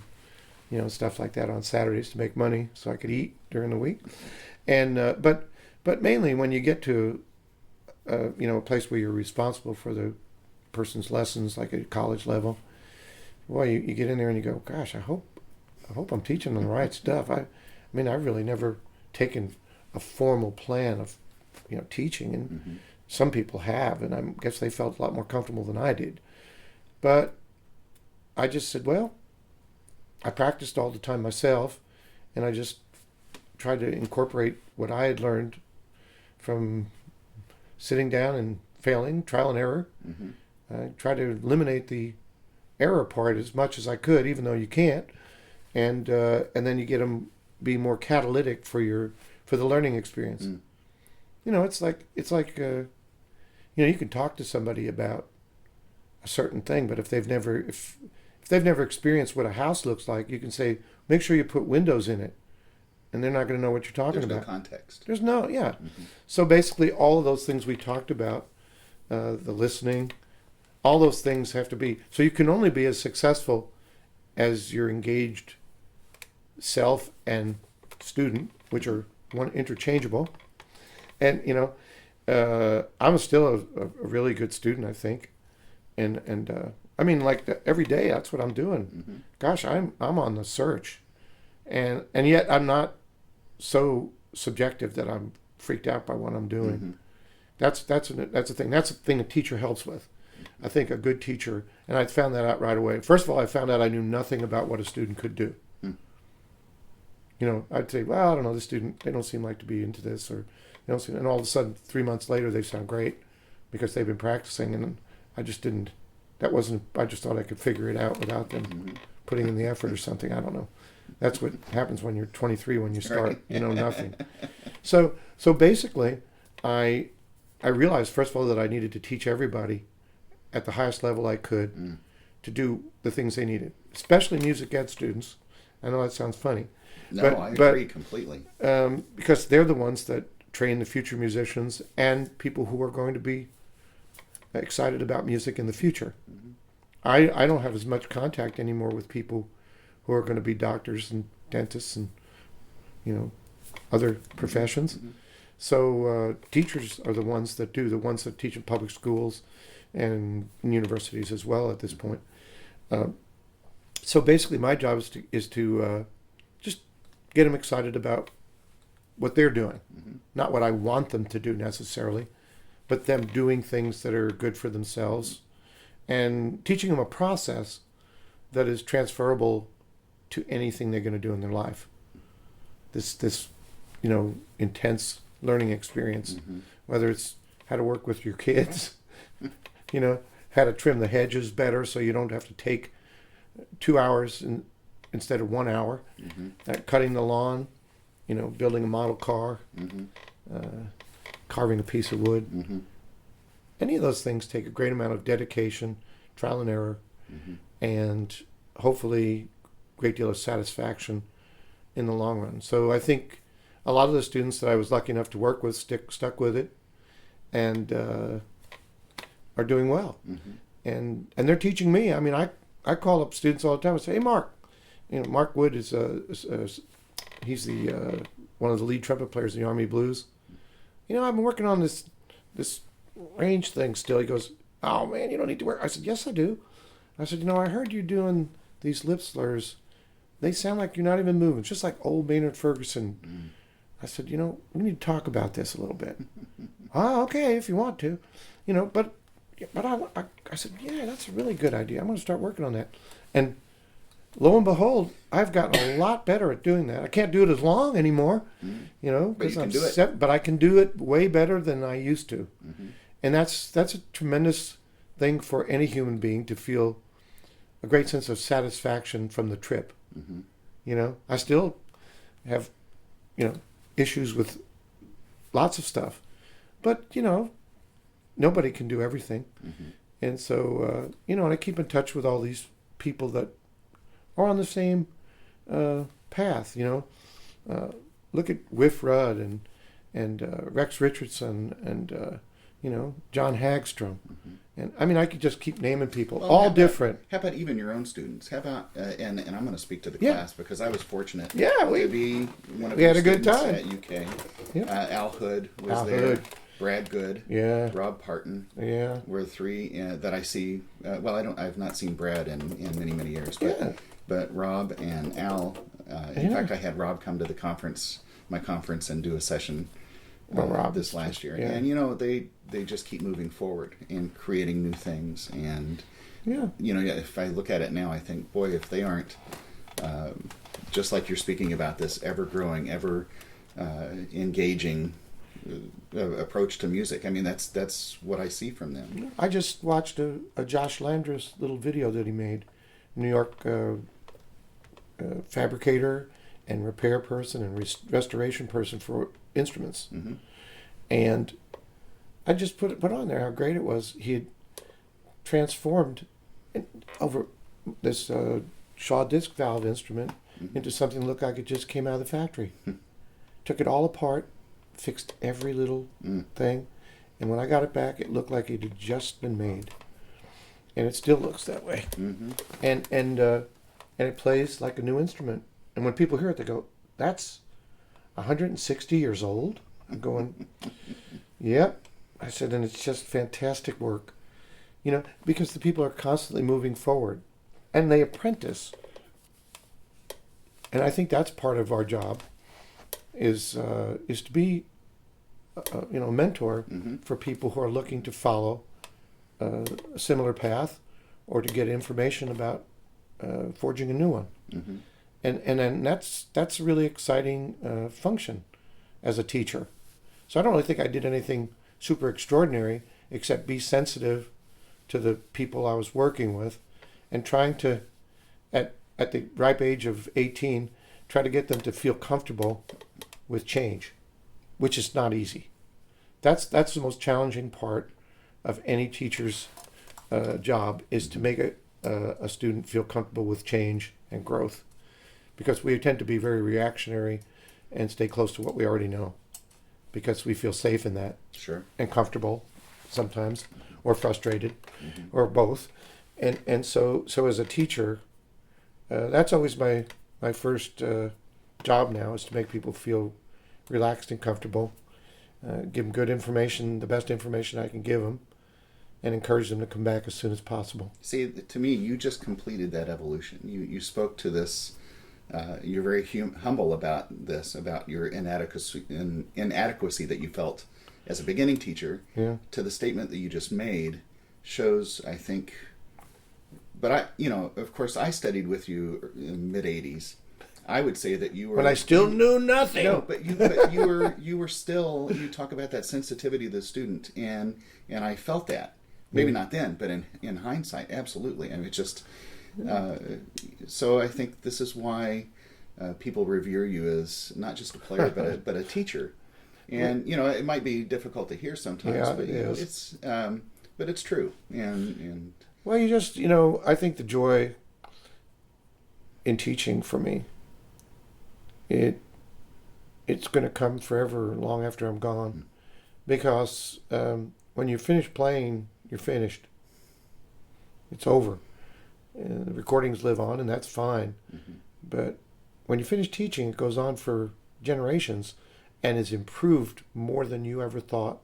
and, stuff like that on Saturdays to make money so I could eat during the week. And, but mainly when you get to, a place where you're responsible for the person's lessons, like at college level, well, you get in there and you go, gosh, I hope I'm teaching them the right stuff. I've really never taken a formal plan of, teaching, and some people have, and I guess they felt a lot more comfortable than I did. But I just said, well, I practiced all the time myself, and I just tried to incorporate what I had learned from sitting down and failing, trial and error. I tried to eliminate the error part as much as I could, even though you can't, and then you get them be more catalytic for the learning experience. It's like you can talk to somebody about a certain thing, but if they've never experienced what a house looks like, you can say, make sure you put windows in it, and they're not going to know what you're talking about. There's no context. There's no, yeah. So basically, all of those things we talked about, the listening, all those things have to be. So you can only be as successful as your engaged self and student, which are one interchangeable. And I'm still a really good student, I think. And I mean, like every day, that's what I'm doing. Mm-hmm. Gosh, I'm on the search, and yet I'm not so subjective that I'm freaked out by what I'm doing. Mm-hmm. That's a thing. That's a thing a teacher helps with. I think a good teacher, and I found that out right away. First of all, I found out I knew nothing about what a student could do. I'd say, well, I don't know, this student, they don't seem like to be into this, or they don't seem, and all of a sudden, 3 months later, they sound great because they've been practicing, and I just didn't, I just thought I could figure it out without them putting in the effort or something. I don't know. That's what happens when you're 23, when you start, you know nothing. So basically, I realized, first of all, that I needed to teach everybody at the highest level I could to do the things they needed, especially music ed students. I know that sounds funny. No, I agree completely. Because they're the ones that train the future musicians and people who are going to be excited about music in the future. Mm-hmm. I don't have as much contact anymore with people who are going to be doctors and dentists and other professions. Mm-hmm. So teachers are the ones that teach in public schools and in universities as well at this point. So basically, my job is to just get them excited about what they're doing, not what I want them to do necessarily, but them doing things that are good for themselves, and teaching them a process that is transferable to anything they're going to do in their life. This intense learning experience, whether it's how to work with your kids, how to trim the hedges better so you don't have to take 2 hours instead of 1 hour, cutting the lawn, building a model car, carving a piece of wood. Any of those things take a great amount of dedication, trial and error, and hopefully a great deal of satisfaction in the long run. So I think a lot of the students that I was lucky enough to work with stuck with it and are doing well. And they're teaching me. I mean, I call up students all the time and say, hey, Mark. Mark Wood is he's the one of the lead trumpet players in the Army Blues. I've been working on this range thing still. He goes, oh man, you don't need to work. I said, yes, I do. I said, I heard you doing these lip slurs. They sound like you're not even moving. It's just like old Maynard Ferguson. I said, we need to talk about this a little bit. Okay, if you want to, but I said, yeah, that's a really good idea. I'm going to start working on that. And lo and behold, I've gotten a lot better at doing that. I can't do it as long anymore, because I'm set, but I can do it way better than I used to. And that's a tremendous thing for any human being, to feel a great sense of satisfaction from the trip. I still have, issues with lots of stuff, but nobody can do everything. And so, and I keep in touch with all these people that are on the same path. Look at Whiff Rudd and Rex Richardson and John Hagstrom. And I mean, I could just keep naming people, all different. How about even your own students? How about and I'm going to speak to the class because I was fortunate to be one of we had a good students time at UK. Yep. Al Hood was Al there. Hood. Brad Good, Rob Parton, were three that I see. I've not seen Brad in many years, but Rob and Al. In fact, I had Rob come to my conference, and do a session this last year. And they just keep moving forward and creating new things. And if I look at it now, I think, boy, if they aren't just like you're speaking about, this ever growing, ever engaging approach to music. I mean, that's what I see from them. I just watched a Josh Landris little video that he made. New York fabricator and repair person and restoration person for instruments. And I just put on there how great it was. He had transformed over this Shaw disc valve instrument into something that looked like it just came out of the factory. Took it all apart, fixed every little thing, and when I got it back, it looked like it had just been made, and it still looks that way. And and it plays like a new instrument. And when people hear it, they go, "That's 160 years old?" I'm going, "Yep." I said, "And it's just fantastic work." Because the people are constantly moving forward, and they apprentice. And I think that's part of our job is to be a mentor for people who are looking to follow a similar path or to get information about forging a new one. Mm-hmm. And then that's a really exciting function as a teacher. So I don't really think I did anything super extraordinary except be sensitive to the people I was working with and trying to, at the ripe age of 18, try to get them to feel comfortable with change, which is not easy. That's the most challenging part of any teacher's job, is to make a student feel comfortable with change and growth, because we tend to be very reactionary and stay close to what we already know because we feel safe in that. Sure. And comfortable sometimes, or frustrated, or both. And so as a teacher, that's always my first job now, is to make people feel relaxed and comfortable, give them good information, the best information I can give them, and encourage them to come back as soon as possible. See, to me, you just completed that evolution. You spoke to this. You're very humble about this, about your inadequacy that you felt as a beginning teacher. Yeah. To the statement that you just made shows, I think. But of course, I studied with you in the mid '80s. I would say that you were. But I still knew nothing. No, but you were still. You talk about that sensitivity of the student, and I felt that. Maybe not then, but in hindsight, absolutely. I mean, it's just. So I think this is why people revere you as not just a player, but a teacher. And it might be difficult to hear sometimes, but it's but it's true. And well, you just I think the joy in teaching for me, it's going to come forever, long after I'm gone, because when you finish playing, you're finished. It's over. The recordings live on, and that's fine. Mm-hmm. But when you finish teaching, it goes on for generations, and is improved more than you ever thought.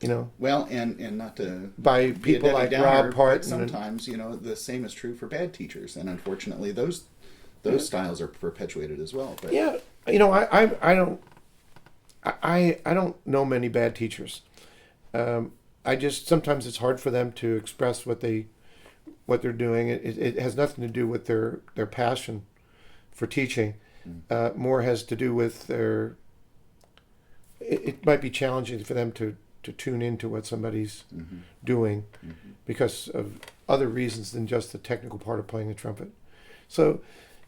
Mm-hmm. Well, and not to by people like Rob Parton. Sometimes the same is true for bad teachers, and unfortunately, those styles are perpetuated as well. But yeah, I don't know many bad teachers. I just sometimes it's hard for them to express what they're doing. It has nothing to do with their passion for teaching. More has to do with their. It might be challenging for them to tune into what somebody's doing because of other reasons than just the technical part of playing the trumpet. So,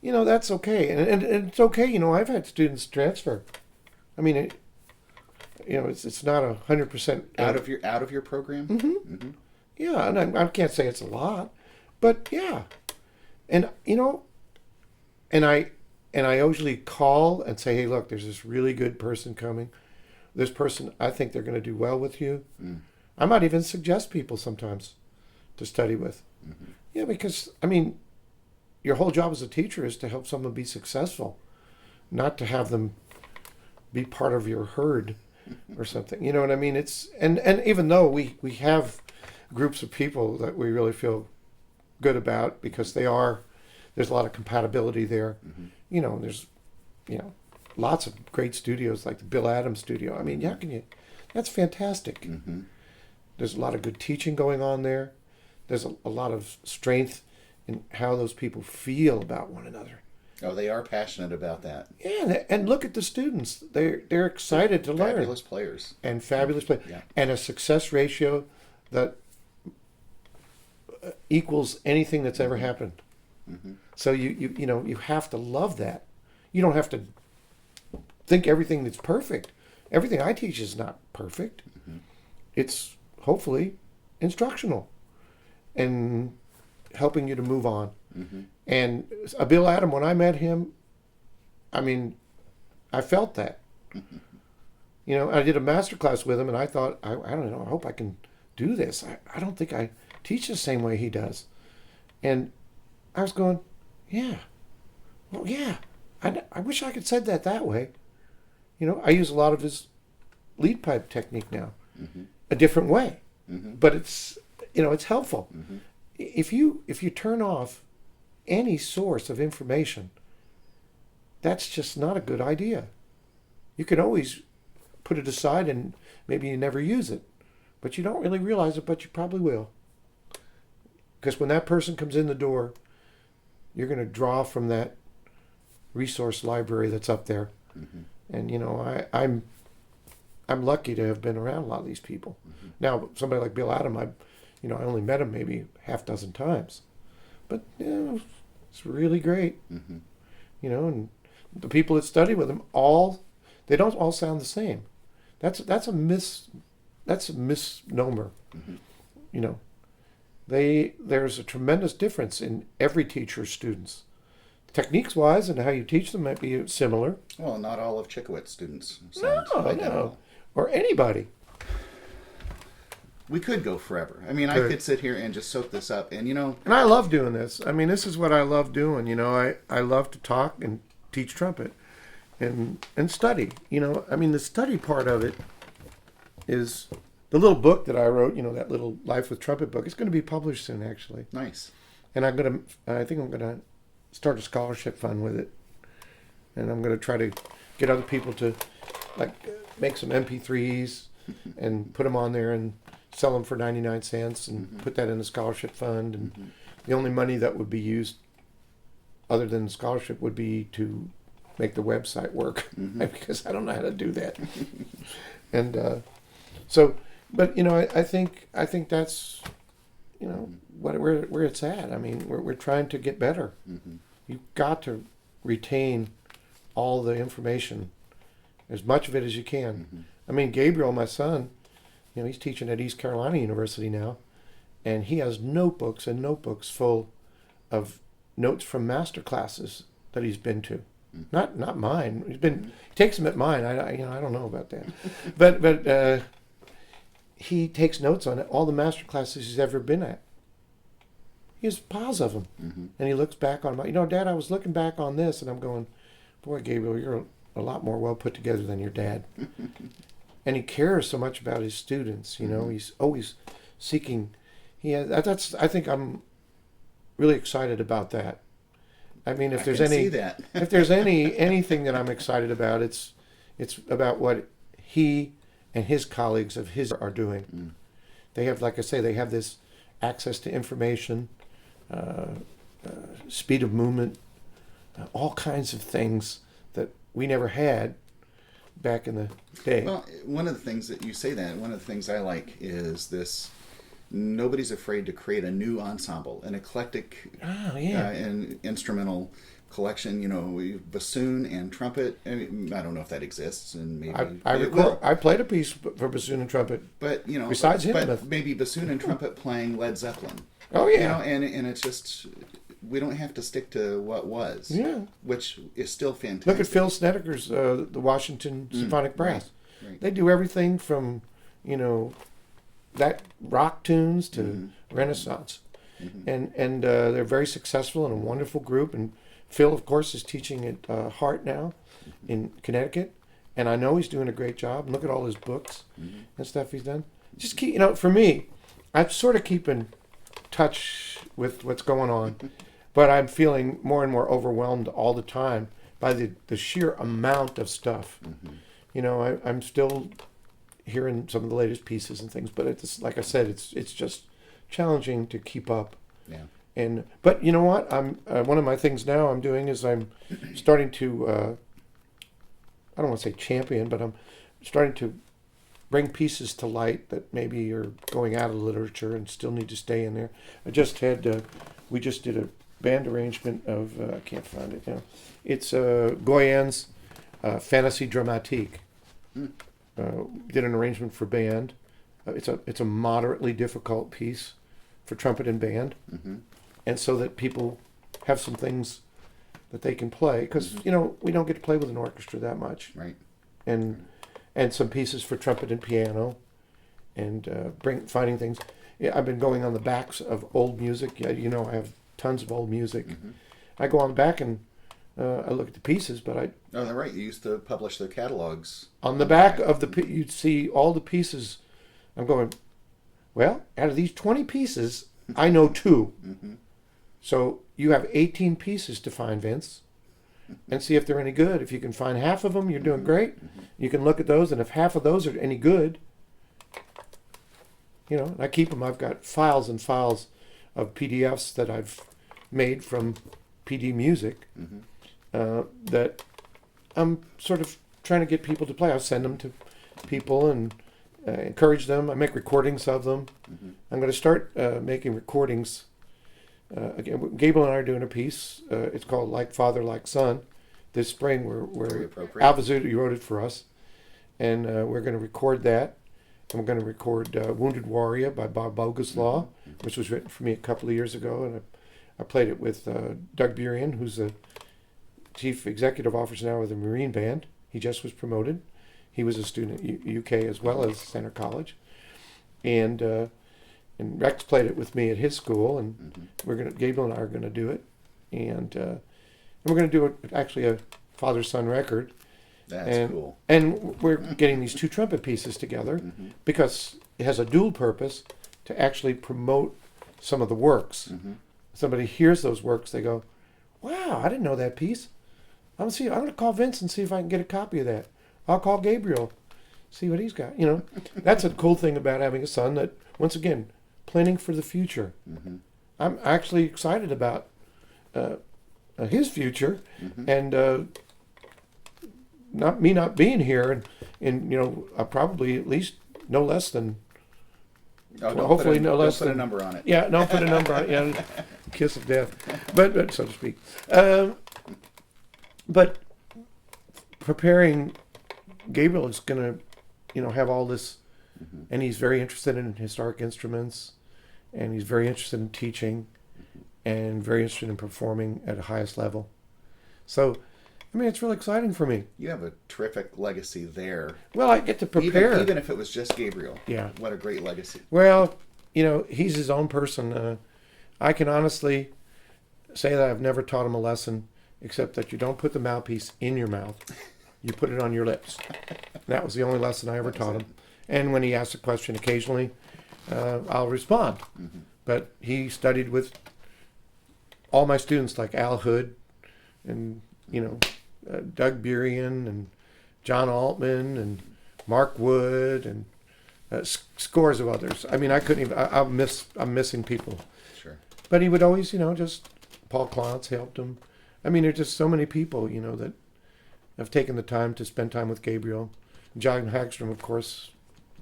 that's okay, and it's okay. I've had students transfer. I mean, it's not 100% out of your program. Mm-hmm. Mm-hmm. Yeah, and I can't say it's a lot, but yeah, and and I usually call and say, hey, look, there's this really good person coming. This person, I think they're going to do well with you. I might even suggest people sometimes to study with. Mm-hmm. Yeah, because your whole job as a teacher is to help someone be successful, not to have them be part of your herd or something. You know what I mean? It's and even though we have groups of people that we really feel good about because there's a lot of compatibility there. Mm-hmm. There's lots of great studios like the Bill Adams studio. I mean, that's fantastic. Mm-hmm. There's a lot of good teaching going on there. There's a lot of strength in how those people feel about one another. Oh, they are passionate about that. Yeah, and look at the students. They're excited to learn. Fabulous players. And fabulous players. Yeah. And a success ratio that equals anything that's ever happened. Mm-hmm. So you have to love that. You don't have to think everything that's perfect. Everything I teach is not perfect. Mm-hmm. It's hopefully instructional and helping you to move on. Mm-hmm. And Bill Adam, when I met him, I felt that. Mm-hmm. I did a master class with him, and I thought, I don't know, I hope I can do this. I don't think I teach the same way he does. And I was going, yeah, well, yeah. I wish I could said that way. I use a lot of his lead pipe technique now, a different way, but it's helpful. If you turn off any source of information, that's just not a good idea. You can always put it aside and maybe you never use it, but you don't really realize it, but you probably will. Because when that person comes in the door, you're going to draw from that resource library that's up there. And I'm lucky to have been around a lot of these people. Now, somebody like Bill Adam, I only met him maybe half dozen times, but it's really great. And the people that study with him, they don't all sound the same. That's a misnomer. There's a tremendous difference in every teacher's students. Techniques wise and how you teach them might be similar. Well, not all of Chicowicz students sound identical. No. Or anybody. We could go forever. I mean, I could sit here and just soak this up, and And I love doing this. I mean, this is what I love doing. I love to talk and teach trumpet, and study. I mean, the study part of it is the little book that I wrote. That little Life with Trumpet book. It's going to be published soon, actually. Nice. And I think I'm gonna start a scholarship fund with it, and I'm going to try to get other people to make some MP3s and put them on there and sell them for 99 cents and put that in a scholarship fund. And the only money that would be used other than the scholarship would be to make the website work because I don't know how to do that. And but I think that's where it's at. I mean, we're trying to get better. You've got to retain all the information, as much of it as you can. I mean, Gabriel, my son, he's teaching at East Carolina University now, and he has notebooks and notebooks full of notes from master classes that he's been to. Not mine. He takes them at mine. I don't know about that, but he takes notes on it, all the master classes he's ever been at. He has piles of them, and he looks back on them. Dad, I was looking back on this, and I'm going, boy, Gabriel, you're a lot more well put together than your dad. And he cares so much about his students. He's always seeking. I think I'm really excited about that. I mean, if there's anything that I'm excited about, it's about what he and his colleagues of his are doing. They have, like I say, they have this access to information, speed of movement, all kinds of things that we never had back in the day. Well, one of the things that you say that, one of the things I like is this, nobody's afraid to create a new ensemble, an eclectic and instrumental collection, bassoon and trumpet. I don't know if that exists, and maybe I played a piece for bassoon and trumpet. But besides him, but maybe bassoon and trumpet playing Led Zeppelin. Oh yeah, and it's just, we don't have to stick to what was. Yeah, which is still fantastic. Look at Phil Snedeker's the Washington Symphonic Brass. Right. They do everything from that rock tunes to Renaissance, and they're very successful and a wonderful group. And Phil, of course, is teaching at Hart now in Connecticut, and I know he's doing a great job. And look at all his books and stuff he's done. Just keep, for me, I'm sort of keeping touch with what's going on, but I'm feeling more and more overwhelmed all the time by the sheer amount of stuff. I'm still hearing some of the latest pieces and things, but it's like I said, it's just challenging to keep up. Yeah. But you know what? I'm one of my things now I'm doing is I'm starting to I don't want to say champion, but I'm starting to bring pieces to light that maybe are going out of literature and still need to stay in there. I just had we just did a band arrangement of I can't find it now. It's Goyen's Fantasy Dramatique. Did an arrangement for band. It's a moderately difficult piece for trumpet and band, and so that people have some things that they can play, because we don't get to play with an orchestra that much, right? And some pieces for trumpet and piano, and finding things. Yeah, I've been going on the backs of old music. Yeah, I have tons of old music. I go on back and I look at the pieces, but Oh, that's right. You used to publish their catalogs. on the back of you'd see all the pieces. I'm going, well, out of these 20 pieces, I know 2. So you have 18 pieces to find, Vince, and see if they're any good. If you can find half of them, you're doing great. You can look at those, and if half of those are any good, and I keep them. I've got files and files of PDFs that I've made from PD music that I'm sort of trying to get people to play. I'll send them to people and encourage them. I make recordings of them. I'm going to start making recordings. Again, Gabriel and I are doing a piece. It's called Like Father, Like Son. This spring, we're Alvazuda wrote it for us. And we're going to record that. And we're going to record Wounded Warrior by Bob Boguslaw, which was written for me a couple of years ago. And I played it with Doug Burien, who's the chief executive officer now of the Marine Band. He just was promoted. He was a student at UK as well as Center College. And Rex played it with me at his school, and Gabriel and I are going to do it. And we're going to do actually a father-son record. That's cool. And we're getting these 2 trumpet pieces together because it has a dual purpose to actually promote some of the works. Somebody hears those works, they go, wow, I didn't know that piece. I'm going to call Vince and see if I can get a copy of that. I'll call Gabriel, see what he's got. That's a cool thing about having a son that, once again, planning for the future. I'm actually excited about his future, and not being here, and probably at least no less than. Hopefully no less than. Put a number on it. Yeah, don't put a number on it. Yeah, kiss of death, but so to speak. But preparing, Gabriel is going to, have all this, and he's very interested in historic instruments, and he's very interested in teaching, and very interested in performing at the highest level. So, it's really exciting for me. You have a terrific legacy there. Well, I get to prepare. Even if it was just Gabriel. Yeah. What a great legacy. Well, he's his own person. I can honestly say that I've never taught him a lesson except that you don't put the mouthpiece in your mouth. You put it on your lips. That was the only lesson I ever taught him. And when he asks a question occasionally, I'll respond. But he studied with all my students like Al Hood and, Doug Burien and John Altman and Mark Wood and scores of others. I couldn't even, I'm missing people. Sure. But he would always, just, Paul Klontz helped him. There's just so many people, that have taken the time to spend time with Gabriel. John Hagstrom, of course,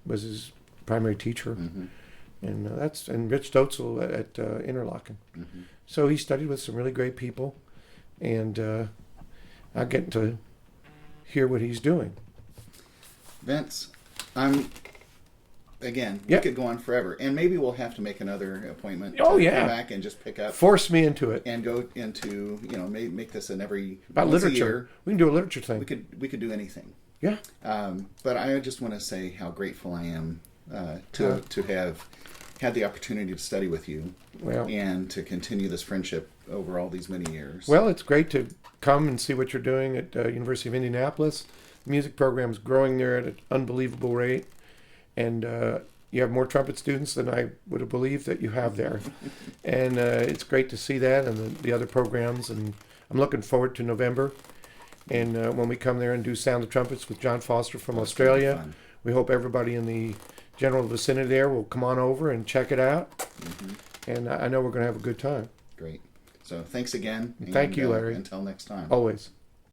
was his primary teacher. And Rich Stotzel at Interlochen. So he studied with some really great people, and I get to hear what he's doing. Vince, we could go on forever, and maybe we'll have to make another appointment. Oh, to yeah. Come back and just pick up. Force me into it. And go into, make this an every about once literature. A year. We can do a literature thing. We could do anything. Yeah. But I just want to say how grateful I am to have had the opportunity to study with you, and to continue this friendship over all these many years. Well, it's great to come and see what you're doing at University of Indianapolis. The music program is growing there at an unbelievable rate, and you have more trumpet students than I would have believed that you have there. And it's great to see that and the other programs, and I'm looking forward to November. And when we come there and do Sound of Trumpets with John Foster from Australia, we hope everybody in the general vicinity there will come on over and check it out. And I know we're going to have a good time. Great. So thanks again. Thank you, Larry. Until next time. Always.